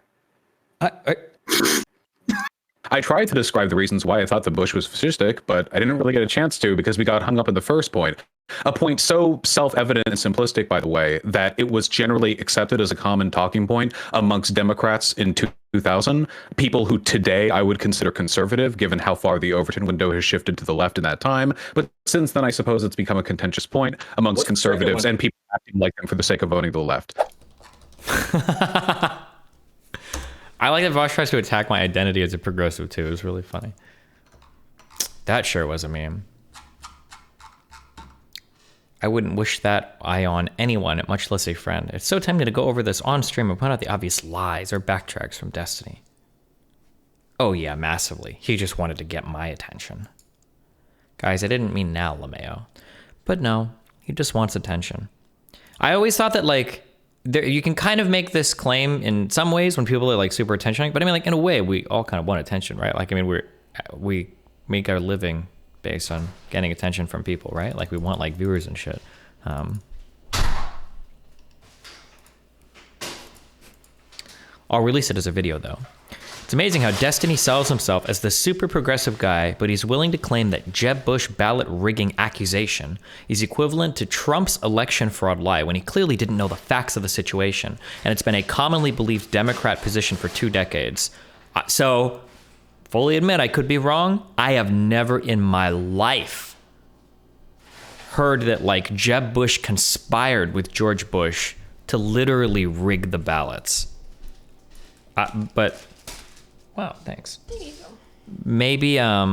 [SPEAKER 1] I tried to describe the reasons why I thought the Bush was fascistic, but I didn't really get a chance to because we got hung up in the first point. A point so self-evident and simplistic, by the way, that it was generally accepted as a common talking point amongst Democrats in 2000, people who today I would consider conservative, given how far the Overton window has shifted to the left in that time. But since then, I suppose it's become a contentious point amongst conservatives and people acting like them for the sake of voting to the left.
[SPEAKER 5] I like that Vaush tries to attack my identity as a progressive too. It was really funny. That sure was a meme. I wouldn't wish that eye on anyone, much less a friend. It's so tempting to go over this on stream and point out the obvious lies or backtracks from Destiny. Oh yeah, massively. He just wanted to get my attention. Guys, I didn't mean now, LeMayo. But no, he just wants attention. I always thought that like you can kind of make this claim in some ways when people are like super attention, but I mean, like in a way, we all kind of want attention, right? Like, I mean, we make our living based on getting attention from people, right? Like we want like viewers and shit. I'll release it as a video though. It's amazing how Destiny sells himself as the super progressive guy, but he's willing to claim that Jeb Bush ballot rigging accusation is equivalent to Trump's election fraud lie when he clearly didn't know the facts of the situation, and it's been a commonly believed Democrat position for 2 decades. So, fully admit I could be wrong. I have never in my life heard that like Jeb Bush conspired with George Bush to literally rig the ballots. But wow, thanks. Maybe, I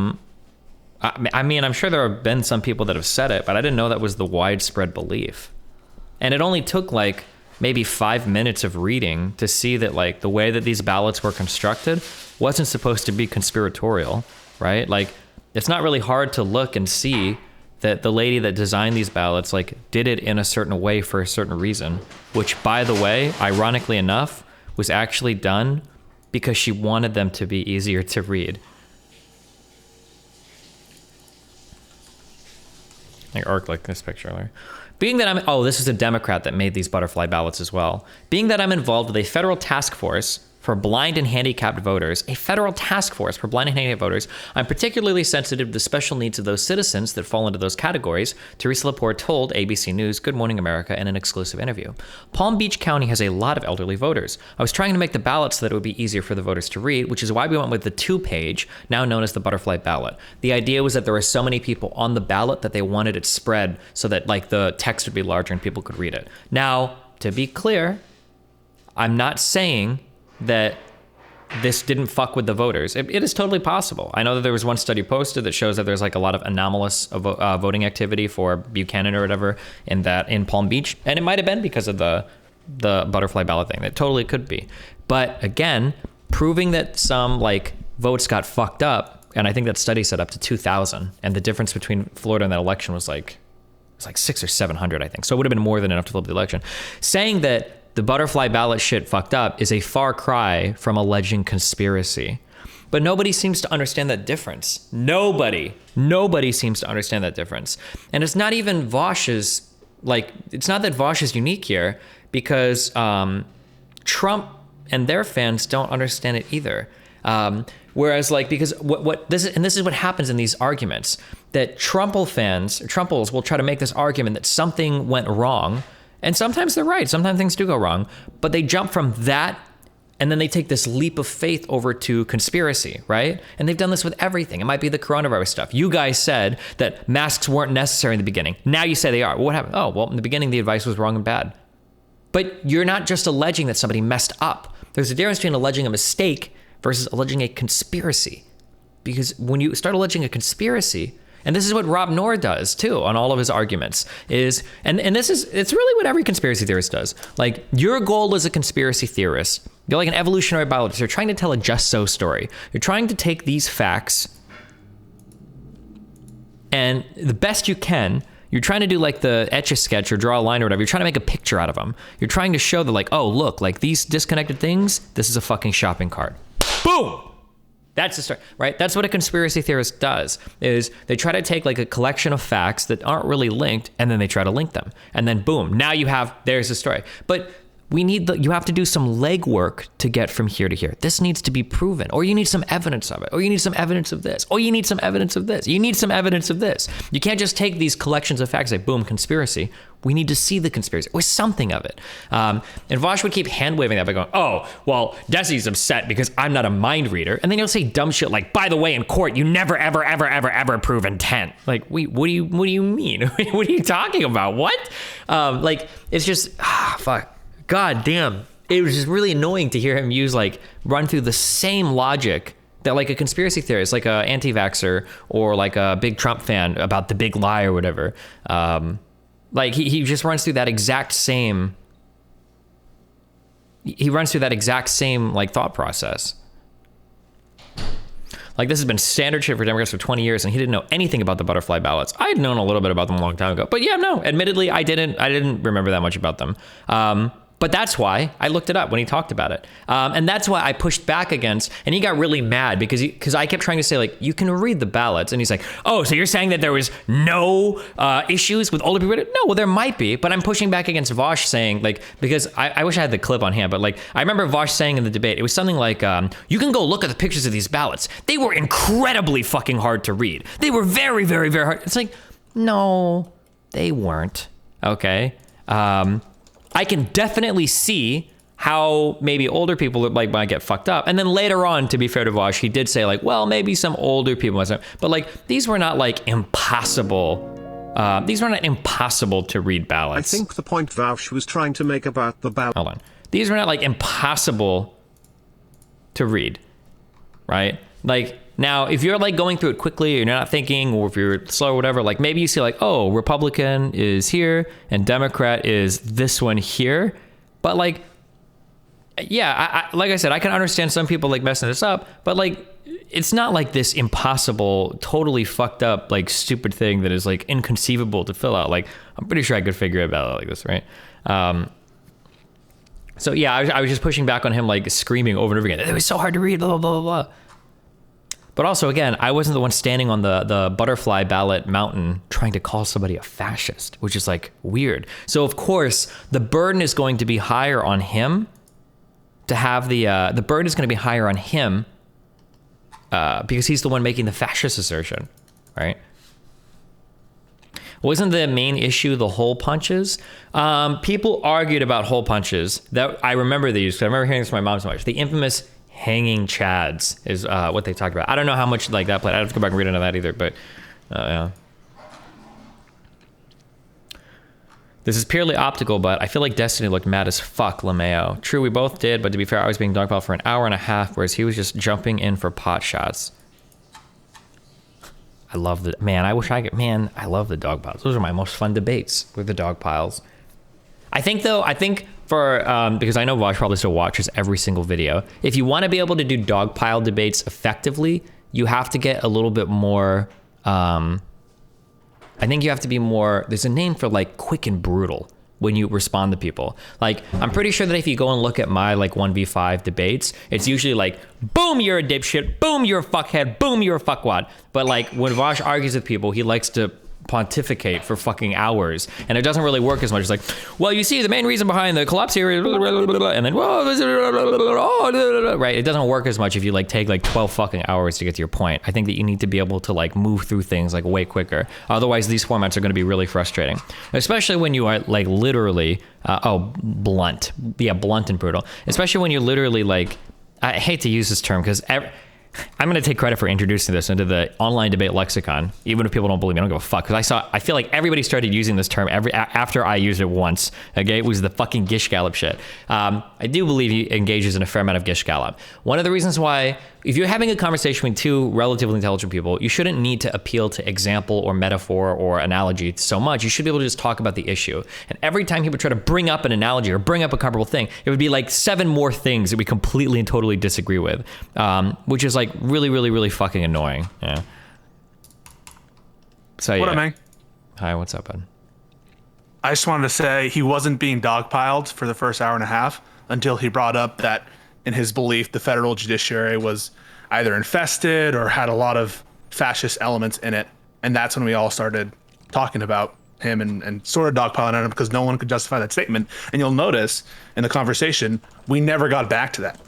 [SPEAKER 5] mean, I'm sure there have been some people that have said it, but I didn't know that was the widespread belief. And it only took like maybe 5 minutes of reading to see that like the way that these ballots were constructed wasn't supposed to be conspiratorial, right? Like, it's not really hard to look and see that the lady that designed these ballots like did it in a certain way for a certain reason, which, by the way, ironically enough, was actually done because she wanted them to be easier to read. Like this picture earlier. Being that this is a Democrat that made these butterfly ballots as well. Being that I'm involved with a federal task force for blind and handicapped voters, a federal task force for blind and handicapped voters. I'm particularly sensitive to the special needs of those citizens that fall into those categories, Teresa Laporte told ABC News Good Morning America in an exclusive interview. Palm Beach County has a lot of elderly voters. I was trying to make the ballot so that it would be easier for the voters to read, which is why we went with the 2-page, now known as the Butterfly Ballot. The idea was that there were so many people on the ballot that they wanted it spread so that like the text would be larger and people could read it. Now, to be clear, I'm not saying that this didn't fuck with the voters. It is totally possible. I know that there was one study posted that shows that there's like a lot of anomalous voting activity for Buchanan or whatever in Palm Beach, and it might have been because of the butterfly ballot thing. That totally could be. But again, proving that some like votes got fucked up, and I think that study said up to 2,000, and the difference between Florida and that election was like 600 or 700, I think. So it would have been more than enough to flip the election. Saying that the butterfly ballot shit fucked up is a far cry from alleging conspiracy. But nobody seems to understand that difference. Nobody seems to understand that difference. And it's not even Vaush's, it's not that Vaush is unique here, because Trump and their fans don't understand it either. Whereas because this is what happens in these arguments, that Trumples will try to make this argument that something went wrong. And sometimes they're right. Sometimes things do go wrong, but they jump from that and then they take this leap of faith over to conspiracy, right? And they've done this with everything. It might be the coronavirus stuff. You guys said that masks weren't necessary in the beginning. Now you say they are. Well, what happened? Oh, well, in the beginning, the advice was wrong and bad. But you're not just alleging that somebody messed up. There's a difference between alleging a mistake versus alleging a conspiracy. Because when you start alleging a conspiracy, and this is what Rob Noor does too on all of his arguments, it's really what every conspiracy theorist does. Like, your goal as a conspiracy theorist, you're like an evolutionary biologist, you're trying to tell a just so story. You're trying to take these facts and the best you can, you're trying to do like the Etch-a-Sketch or draw a line or whatever. You're trying to make a picture out of them. You're trying to show that like, oh, look, like these disconnected things, this is a fucking shopping cart. Boom! That's the start, right? That's what a conspiracy theorist does, is they try to take like a collection of facts that aren't really linked, and then they try to link them. And then boom, now there's the story. But you have to do some legwork to get from here to here. This needs to be proven, or you need some evidence of it, or you need some evidence of this, or you need some evidence of this. You need some evidence of this. You can't just take these collections of facts, like boom, conspiracy. We need to see the conspiracy or something of it. And Vaush would keep hand waving that by going, oh, well, Desi's upset because I'm not a mind reader. And then he'll say dumb shit like, by the way, in court, you never, ever, ever, ever, ever prove intent. Like, wait, what do you mean? What are you talking about? What? It's just, fuck. God damn. It was just really annoying to hear him run through the same logic that like a conspiracy theorist, like a anti-vaxxer or like a big Trump fan about the big lie or whatever. He just runs through that exact same. He runs through that exact same like thought process. Like, this has been standard shit for Democrats for 20 years, and he didn't know anything about the butterfly ballots. I had known a little bit about them a long time ago, but yeah, no, admittedly, I didn't remember that much about them. But that's why I looked it up when he talked about it. And that's why I pushed back against, and he got really mad because I kept trying to say, like, you can read the ballots. And he's like, oh, so you're saying that there was no issues with older people? No, well, there might be, but I'm pushing back against Vaush saying, like, because I wish I had the clip on hand, but like, I remember Vaush saying in the debate, it was something like, you can go look at the pictures of these ballots. They were incredibly fucking hard to read. They were very, very, very hard. It's like, no, they weren't. Okay. I can definitely see how maybe older people might get fucked up. And then later on, to be fair to Vaush, he did say like, well, maybe some older people must have, but like, these were not like impossible. These were not impossible to read ballots.
[SPEAKER 8] I think the point Vaush was trying to make about the ballot.
[SPEAKER 5] Hold on. These were not like impossible to read, right? Like, now, if you're like going through it quickly, or you're not thinking, or if you're slow or whatever, like maybe you see like, oh, Republican is here and Democrat is this one here. But like, yeah, like I said, I can understand some people like messing this up, but like, it's not like this impossible, totally fucked up, like stupid thing that is like inconceivable to fill out. Like, I'm pretty sure I could figure it out like this, right? So yeah, I was just pushing back on him, like screaming over and over again, it was so hard to read, blah, blah, blah, blah. But also, again, I wasn't the one standing on the butterfly ballot mountain trying to call somebody a fascist, which is like weird. So of course, the burden is going to be higher on him to have the burden is going to be higher on him because he's the one making the fascist assertion, right? Wasn't the main issue the hole punches? People argued about hole punches. That I remember these. I remember hearing this from my mom so much. The infamous hanging chads is what they talked about. I don't know how much like that played. I have to go back and read into that either, but yeah. This is purely optical, but I feel like Destiny looked mad as fuck, LeMayo. True, we both did, but to be fair, I was being dogpiled for an hour and a half, whereas he was just jumping in for pot shots. I love the, man, I wish I could, man, I love the dog piles. Those are my most fun debates, with the dog piles. I think though, for, because I know Vaush probably still watches every single video. If you want to be able to do dog pile debates effectively, you have to get a little bit more, I think you have to be more, there's a name for like quick and brutal when you respond to people. Like, I'm pretty sure that if you go and look at my like 1v5 debates, it's usually like, boom, you're a dipshit, boom, you're a fuckhead, boom, you're a fuckwad. But like when Vaush argues with people, he likes to pontificate for fucking hours, and it doesn't really work as much. It's like, well, you see, the main reason behind the collapse here is blah, blah, blah, blah, and then right, it doesn't work as much if you like take like 12 fucking hours to get to your point. I think that you need to be able to like move through things like way quicker, otherwise these formats are going to be really frustrating, especially when you are like literally blunt and brutal, especially when you're literally like, I hate to use this term because I'm going to take credit for introducing this into the online debate lexicon, even if people don't believe me. I don't give a fuck, because I feel like everybody started using this term after I used it once. Okay, it was the fucking gish gallop shit. I do believe he engages in a fair amount of gish gallop. One of the reasons why, if you're having a conversation between two relatively intelligent people, you shouldn't need to appeal to example or metaphor or analogy so much. You should be able to just talk about the issue. And every time people try to bring up an analogy or bring up a comparable thing, it would be like 7 more things that we completely and totally disagree with, which is like really, really, really fucking annoying. Yeah. So
[SPEAKER 6] What
[SPEAKER 5] yeah.
[SPEAKER 6] up, man?
[SPEAKER 5] Hi, what's up, bud?
[SPEAKER 6] I just wanted to say he wasn't being dogpiled for the first hour and a half until he brought up that, in his belief, the federal judiciary was either infested or had a lot of fascist elements in it. And that's when we all started talking about him and sort of dogpiling on him because no one could justify that statement. And you'll notice in the conversation, we never got back to that.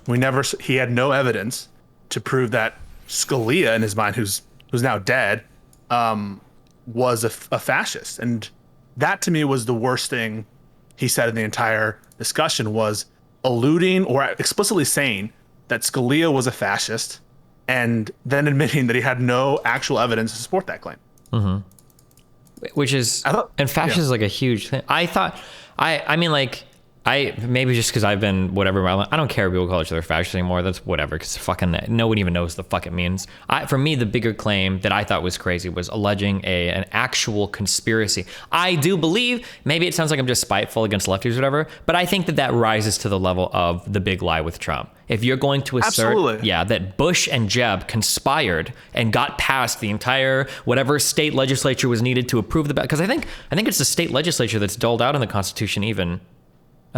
[SPEAKER 6] He had no evidence to prove that Scalia, in his mind, who's now dead, was a fascist. And that to me was the worst thing he said in the entire discussion, was alluding or explicitly saying that Scalia was a fascist and then admitting that he had no actual evidence to support that claim.
[SPEAKER 5] Mm-hmm. Which is, and fascist is like a huge thing. I mean, maybe just because I've been whatever, I don't care if people call each other fascist anymore. That's whatever, because fucking no one even knows the fuck it means. For me, the bigger claim that I thought was crazy was alleging an actual conspiracy. I do believe, maybe it sounds like I'm just spiteful against lefties or whatever, but I think that rises to the level of the big lie with Trump. If you're going to assert, that Bush and Jeb conspired and got past the entire whatever state legislature was needed to approve because I think it's the state legislature that's doled out in the Constitution even.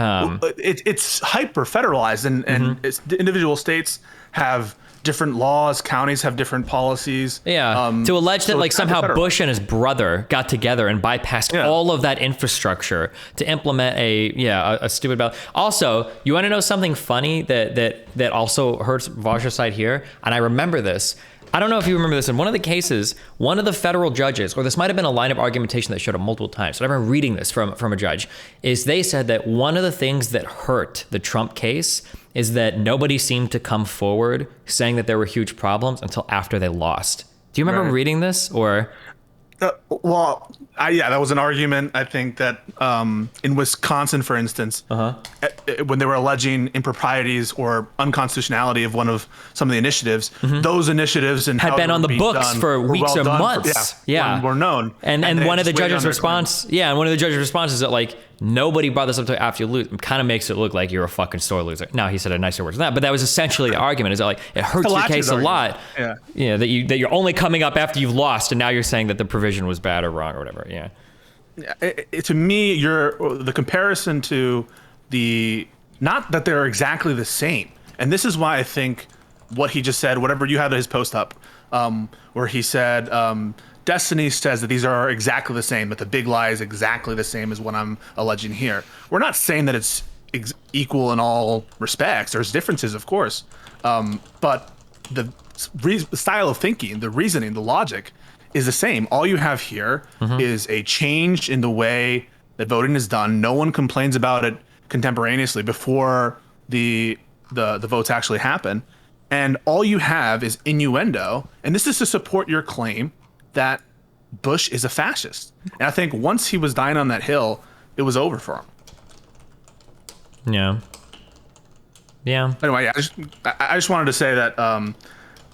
[SPEAKER 6] It's hyper federalized, and it's, individual states have different laws, counties have different policies.
[SPEAKER 5] Yeah, to allege that like somehow Bush and his brother got together and bypassed all of that infrastructure to implement a stupid ballot. Also, you want to know something funny that also hurts Vaush's side here, and I remember this. I don't know if you remember this. In one of the cases, one of the federal judges, or this might have been a line of argumentation that showed up multiple times, but I remember reading this from a judge, is they said that one of the things that hurt the Trump case is that nobody seemed to come forward saying that there were huge problems until after they lost. Do you remember reading this, or?
[SPEAKER 6] That was an argument. I think that in Wisconsin, for instance, when they were alleging improprieties or unconstitutionality of some of the initiatives, those initiatives had been on the books for weeks or months. Were known.
[SPEAKER 5] And one of the judges' response, is that like nobody brought this up until after you lose. It kind of makes it look like you're a fucking sore loser. Now he said a nicer word than that, but that was essentially the argument. Is that like it hurts your case a lot. Yeah, that you're only coming up after you've lost, and now you're saying that the provision was bad or wrong or whatever. Yeah.
[SPEAKER 6] To me, the comparison to not that they're exactly the same, and this is why I think what he just said, whatever you had his post up, where he said, Destiny says that these are exactly the same, that the big lie is exactly the same as what I'm alleging here. We're not saying that it's equal in all respects. There's differences, of course, but the style of thinking, the reasoning, the logic is the same. All you have here is a change in the way that voting is done. No one complains about it contemporaneously before the votes actually happen. And all you have is innuendo. And this is to support your claim that Bush is a fascist. And I think once he was dying on that hill, it was over for him.
[SPEAKER 5] Yeah. Yeah.
[SPEAKER 6] Anyway, I just wanted to say that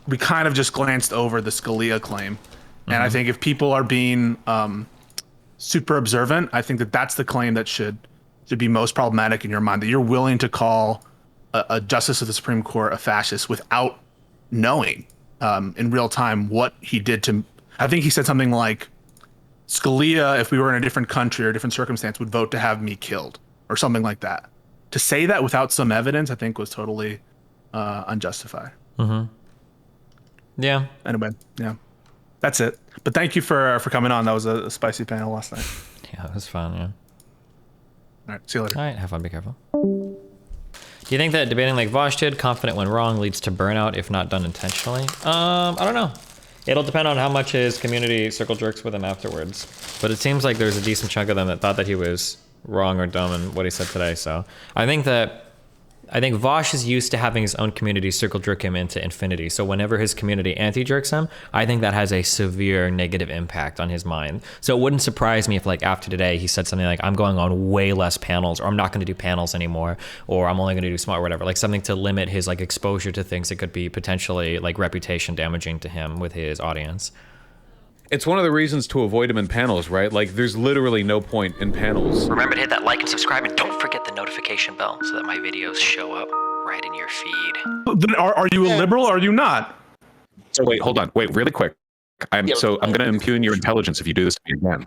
[SPEAKER 6] we kind of just glanced over the Scalia claim. And I think if people are being super observant, I think that that's the claim that should be most problematic in your mind, that you're willing to call a justice of the Supreme Court a fascist without knowing in real time what he did to. I think he said something like, Scalia, if we were in a different country or a different circumstance, would vote to have me killed, or something like that. To say that without some evidence, I think was totally unjustified.
[SPEAKER 5] Yeah.
[SPEAKER 6] Anyway, yeah, that's it. But thank you for coming on. That was a spicy panel last night.
[SPEAKER 5] Yeah, it was fun. Yeah.
[SPEAKER 6] All right, see you later.
[SPEAKER 5] All right, have fun. Be careful. Do you think that debating like Vaush did, confident when wrong, leads to burnout if not done intentionally? I don't know. It'll depend on how much his community circle jerks with him afterwards. But it seems like there's a decent chunk of them that thought that he was wrong or dumb in what he said today. So I think Vaush is used to having his own community circle jerk him into infinity. So whenever his community anti-jerks him, I think that has a severe negative impact on his mind. So it wouldn't surprise me if like after today he said something like, I'm going on way less panels, or I'm not going to do panels anymore, or I'm only going to do small or whatever, like something to limit his like exposure to things that could be potentially like reputation damaging to him with his audience.
[SPEAKER 1] It's one of the reasons to avoid him in panels, right? Like, there's literally no point in panels.
[SPEAKER 2] Remember to hit that like and subscribe, and don't forget the notification bell so that my videos show up right in your feed.
[SPEAKER 6] Then are you a liberal or are you not?
[SPEAKER 1] So wait, hold on. Wait, really quick. I'm going to impugn your intelligence if you do this to me again.